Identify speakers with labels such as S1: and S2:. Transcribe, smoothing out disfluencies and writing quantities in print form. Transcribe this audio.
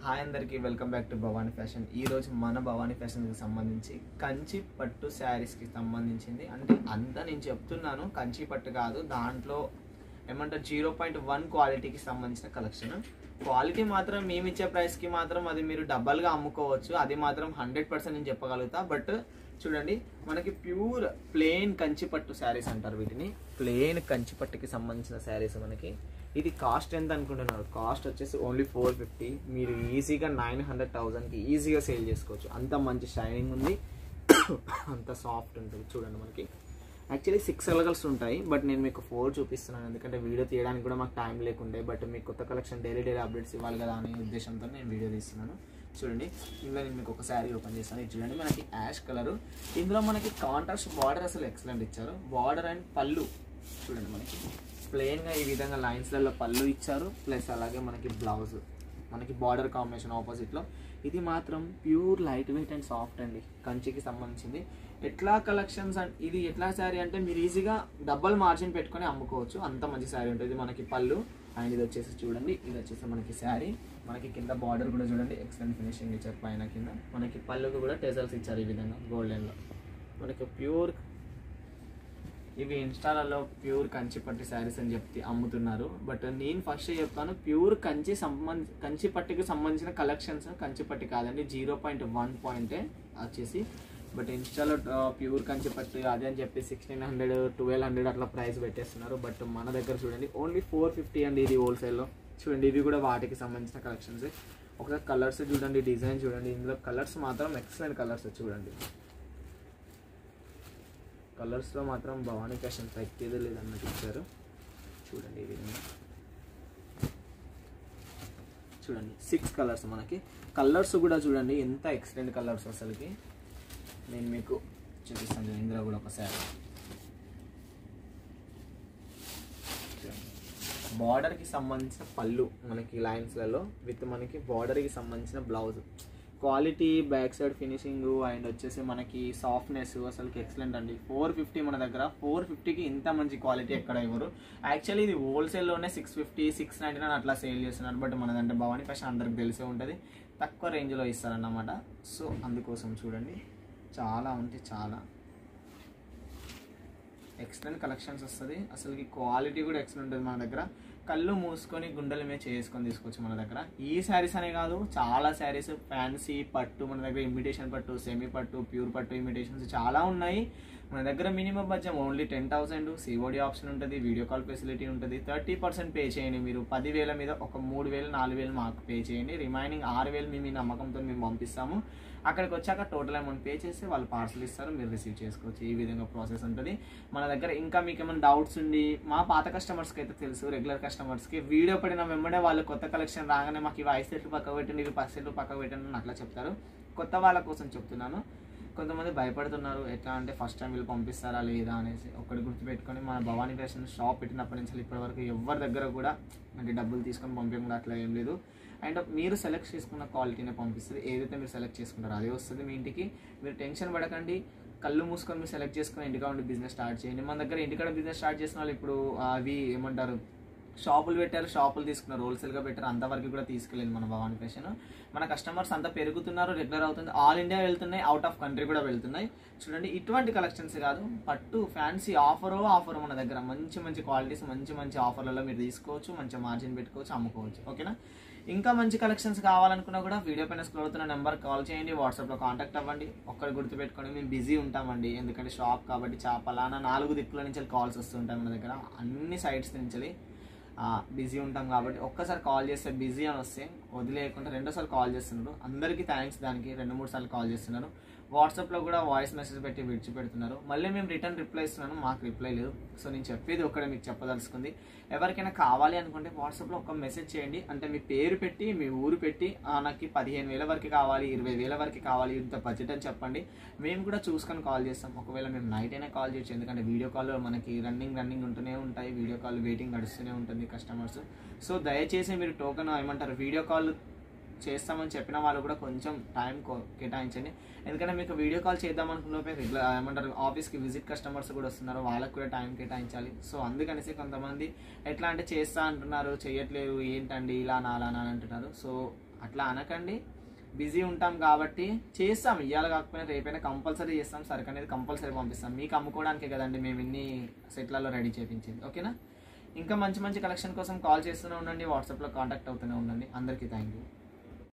S1: Hi అందరికీ welcome back to Bhavani fashion. ఈరోజు మన భవానీ ఫ్యాషన్కి సంబంధించి కంచి పట్టు శారీస్కి సంబంధించింది. అంటే అంతా నేను చెప్తున్నాను, కంచి పట్టు కాదు, దాంట్లో ఏమంటారు 0.1 క్వాలిటీకి సంబంధించిన కలెక్షన్. క్వాలిటీ మాత్రం మేము ఇచ్చే ప్రైస్కి మాత్రం అది మీరు డబల్గా అమ్ముకోవచ్చు, అది మాత్రం 100% నేను చెప్పగలుగుతా. బట్ చూడండి, మనకి ప్యూర్ ప్లెయిన్ కంచి పట్టు శారీస్ అంటారు వీటిని. ప్లెయిన్ కంచి పట్టుకి సంబంధించిన శారీస్ మనకి. ఇది కాస్ట్ ఎంత అనుకుంటున్నారు? కాస్ట్ వచ్చేసి ఓన్లీ 450. మీరు ఈజీగా 900,000కి ఈజీగా సేల్ చేసుకోవచ్చు. అంత మంచి షైనింగ్ ఉంది, అంత సాఫ్ట్ ఉంటుంది. చూడండి, మనకి యాక్చువల్లీ 6 కలర్స్ ఉంటాయి, బట్ నేను మీకు 4 చూపిస్తున్నాను ఎందుకంటే వీడియో తీయడానికి కూడా మాకు టైం లేకుండే. బట్ మీకు కొత్త కలెక్షన్ డైలీ అప్డేట్స్ ఇవ్వాలి కదా అనే ఉద్దేశంతో నేను వీడియో తీస్తున్నాను. చూడండి, ఇందులో నేను మీకు ఒక శారీ ఓపెన్ చేస్తాను. ఇది చూడండి, మనకి యాష్ కలర్. ఇందులో మనకి కాంట్రాస్ట్ బార్డర్ అసలు ఎక్సలెంట్ ఇచ్చారు. బార్డర్ అండ్ పళ్ళు చూడండి, మనకి ప్లెయిన్గా ఈ విధంగా లైన్స్లలో పళ్ళు ఇచ్చారు, ప్లస్ అలాగే మనకి బ్లౌజ్, మనకి బార్డర్ కాంబినేషన్ ఆపోజిట్లో. ఇది మాత్రం pure light weight and soft అండి, కంచికి సంబంధించింది. ఎట్లా కలెక్షన్స్ ఇది ఎట్లా శారీ అంటే మీరు ఈజీగా డబల్ మార్జిన్ పెట్టుకొని అమ్ముకోవచ్చు, అంత మంచి శారీ ఉంటుంది. మనకి పళ్ళు అండ్ ఇది వచ్చేసి చూడండి, ఇది వచ్చేసి మనకి శారీ. మనకి కింద బార్డర్ కూడా చూడండి, ఎక్సలెంట్ ఫినిషింగ్ ఇచ్చారు. పైన కింద మనకి పళ్ళుకు కూడా టెజల్స్ ఇచ్చారు ఈ విధంగా గోల్డెన్లో. మనకి ప్యూర్ ఇవి ఇన్స్టాలలో ప్యూర్ కంచి పట్టు శారీస్ అని చెప్పి అమ్ముతున్నారు. బట్ నేను ఫస్ట్ చెప్తాను, ప్యూర్ కంచి పట్టుకి సంబంధించిన కలెక్షన్స్. కంచి పట్టు కాదండి, 0.1 పాయింటే వచ్చేసి. బట్ ఇన్స్టాలో ప్యూర్ కంచి పట్టు అదే అని చెప్పి 1600, 1200 అట్లా ప్రైస్ పెట్టేస్తున్నారు. బట్ మన దగ్గర చూడండి ఓన్లీ 450 అండి. ఇది హోల్సేల్లో. చూడండి, ఇవి కూడా వాటికి సంబంధించిన కలెక్షన్స్. ఒకసారి కలర్స్ చూడండి, డిజైన్ చూడండి. ఇందులో కలర్స్ మాత్రం ఎక్సలెంట్ కలర్స్ చూడండి. కలర్స్లో మాత్రం భవానీ ఫ్యాషన్ తగ్గేదే లేదన్నట్టు ఇచ్చారు. చూడండి, ఈ విధంగా చూడండి 6 కలర్స్. మనకి కలర్స్ కూడా చూడండి ఎంత ఎక్సలెంట్ కలర్స్ అసలుకి. నేను మీకు చూపిస్తాను. ఇందులో కూడా ఒకసారి బార్డర్కి సంబంధించిన పళ్ళు మనకి లైన్స్లలో విత్ మనకి బార్డర్కి సంబంధించిన blouse. Quality, back side finishing and వచ్చేసి మనకి సాఫ్ట్నెస్ అసలుకి ఎక్సలెంట్ అండి. 450 మన దగ్గర. 450కి ఇంత మంచి క్వాలిటీ ఎక్కడ ఇవ్వరు. యాక్చువల్లీ ఇది హోల్సేల్లోనే 650, 699 అట్లా సేల్ చేస్తున్నారు. బట్ మనదంటే భవానీ ఫ్యాషన్ అందరికి తెలిసే ఉంటుంది, తక్కువ రేంజ్లో ఇస్తారన్నమాట. సో అందుకోసం చూడండి, చాలా అంటే చాలా ఎక్సలెంట్ కలెక్షన్స్ వస్తుంది. అసలుకి క్వాలిటీ కూడా ఎక్సలెంట్ ఉంటుంది మన దగ్గర. కళ్ళు మూసుకొని గుండెల మీద చేసుకొని తీసుకోవచ్చు మన దగ్గర. ఈ శారీస్ అనే కాదు, చాలా శారీస్ ఫ్యాన్సీ పట్టు మన దగ్గర, ఇమిటేషన్ పట్టు, సెమీ పట్టు, ప్యూర్ పట్టు ఇమిటేషన్స్ చాలా ఉన్నాయి మన దగ్గర. Minimum budget only 10,000. COD option ఉంటుంది, వీడియో కాల్ ఫెసిలిటీ ఉంటుంది. 30% పే చేయండి. మీరు 10,000 మీద ఒక 3,000, 4,000 మాకు పే చేయండి. రిమైనింగ్ 6,000 మీ నమ్మకంతో మేము పంపిస్తాము. అక్కడికి వచ్చాక టోటల్ అమౌంట్ పే చేస్తే వాళ్ళు పార్సల్ ఇస్తారు, మీరు రిసీవ్ చేసుకోవచ్చు. ఈ విధంగా ప్రాసెస్ ఉంటుంది మన దగ్గర. ఇంకా మీకు ఏమైనా డౌట్స్ ఉండి, మా పాత కస్టమర్స్కి అయితే తెలుసు, రెగ్యులర్ కస్టమర్స్కి వీడియో పడిన వెంబడే వాళ్ళు కొత్త కలెక్షన్ రాగానే మాకు ఇవి 5 సెట్లు పక్కకు పెట్టండి, ఇవి 10 సెట్లు పక్కకు పెట్టండి అని అట్లా చెప్తారు. కొత్త వాళ్ళ కోసం చెప్తున్నాను. కొంతమంది భయపడుతున్నారు, ఎట్లా అంటే ఫస్ట్ టైం వీళ్ళు పంపిస్తారా లేదా అనేసి. ఒకటి గుర్తుపెట్టుకొని, మన భవానీ ఫ్యాషన్ షాప్ పెట్టినప్పటి నుంచి ఇప్పటి వరకు ఎవరి దగ్గర కూడా అంటే డబ్బులు తీసుకొని పంపించడం అట్లా ఏం లేదు. అండ్ మీరు సెలెక్ట్ చేసుకున్న క్వాలిటీనే పంపిస్తుంది. ఏదైతే మీరు సెలెక్ట్ చేసుకుంటారో అదే వస్తుంది మీ ఇంటికి. మీరు టెన్షన్ పడకండి, కళ్ళు మూసుకొని మీరు సెలెక్ట్ చేసుకొని ఇంటికా ఉండి బిజినెస్ స్టార్ట్ చేయండి. మన దగ్గర ఇంటికాడ బిజినెస్ స్టార్ట్ చేసిన వాళ్ళు ఇప్పుడు అవి ఏమంటారు, షాపులు పెట్టారు, షాపులు తీసుకున్నారు, హోల్సేల్గా పెట్టారు, అంతవరకు కూడా తీసుకెళ్ళింది మన భవానీ ఫ్యాషన్. మన కస్టమర్స్ అంతా పెరుగుతున్నారు, రెగ్యులర్ అవుతుంది, ఆల్ ఇండియా వెళ్తున్నాయి, అవుట్ ఆఫ్ కంట్రీ కూడా వెళ్తున్నాయి. చూడండి, ఇటువంటి కలెక్షన్స్ కాదు, పట్టు ఫ్యాన్సీ ఆఫర్ మన దగ్గర. మంచి మంచి క్వాలిటీస్, మంచి మంచి ఆఫర్లలో మీరు తీసుకోవచ్చు, మంచి మార్జిన్ పెట్టుకోవచ్చు, అమ్ముకోవచ్చు. ఓకేనా? ఇంకా మంచి కలెక్షన్స్ కావాలనుకున్నా కూడా వీడియో పైన స్క్రోల్ అవుతున్న నెంబర్ కాల్ చేయండి, వాట్సాప్లో కాంటాక్ట్ అవ్వండి. ఒక్కటి గుర్తుపెట్టుకోండి, మేము బిజీ ఉంటామండి, ఎందుకంటే షాప్ కాబట్టి. పలానా 4 దిక్కుల నుంచి కాల్స్ వస్తుంటాయి మన దగ్గర, అన్ని సైట్స్ నుంచి బిజీ ఉంటాం కాబట్టి. ఒక్కసారి కాల్ చేస్తే బిజీ అని వస్తే వదిలేయకుండా 2వ సారి కాల్ చేస్తున్నారు. అందరికీ థ్యాంక్స్, దానికి 2-3 సార్లు కాల్ చేస్తున్నారు. వాట్సాప్లో కూడా వాయిస్ మెసేజ్ పెట్టి విడిచిపెడుతున్నారు. మళ్ళీ మేము రిటర్న్ రిప్లై ఇస్తున్నాను, మాకు రిప్లై లేదు. సో నేను చెప్పేది ఒక్కడే మీకు చెప్పదలుచుకుంది. ఎవరికైనా కావాలి అనుకుంటే వాట్సాప్లో ఒక మెసేజ్ చేయండి. అంటే మీ పేరు పెట్టి, మీ ఊరు పెట్టి, నాకు 15,000 వరకు కావాలి, 20,000 వరకు కావాలి, ఇంత బడ్జెట్ అని చెప్పండి. మేము కూడా చూసుకొని కాల్ చేస్తాం. ఒకవేళ మేము నైట్ అయినా కాల్ చేయొచ్చు, ఎందుకంటే వీడియో కాల్ మనకి రన్నింగ్ ఉంటూనే ఉంటాయి, వీడియో కాల్ వెయిటింగ్ నడుస్తూనే ఉంటుంది కస్టమర్స్. సో దయచేసి మీరు టోకెన్ ఏమంటారు వీడియో కాల్ చేస్తామని చెప్పిన వాళ్ళు కూడా కొంచెం టైం కేటాయించండి. ఎందుకంటే మీకు వీడియో కాల్ చేద్దాం అనుకున్నప్పుడు రెగ్యులర్ ఏమంటారు ఆఫీస్కి విజిట్ కస్టమర్స్ కూడా వస్తున్నారు, వాళ్ళకు కూడా టైం కేటాయించాలి. సో అందుకనేసి కొంతమంది ఎట్లా అంటే చేస్తా అంటున్నారు, చేయట్లేదు, ఏంటండి ఇలా అలా అని అంటున్నారు. సో అట్లా అనకండి, బిజీ ఉంటాం కాబట్టి చేస్తాం, ఇవాళ కాకపోయినా రేపైనా కంపల్సరీ చేస్తాం, సరుకు అనేది కంపల్సరీ పంపిస్తాం. మీకు అమ్ముకోవడానికే కదండి మేము ఇన్ని సెట్లలో రెడీ చేయించింది. ఓకేనా? ఇంకా మంచి మంచి కలెక్షన్ కోసం కాల్ చేస్తూనే ఉండండి, వాట్సాప్లో కాంటాక్ట్ అవుతూనే ఉండండి. అందరికీ థ్యాంక్ యూ.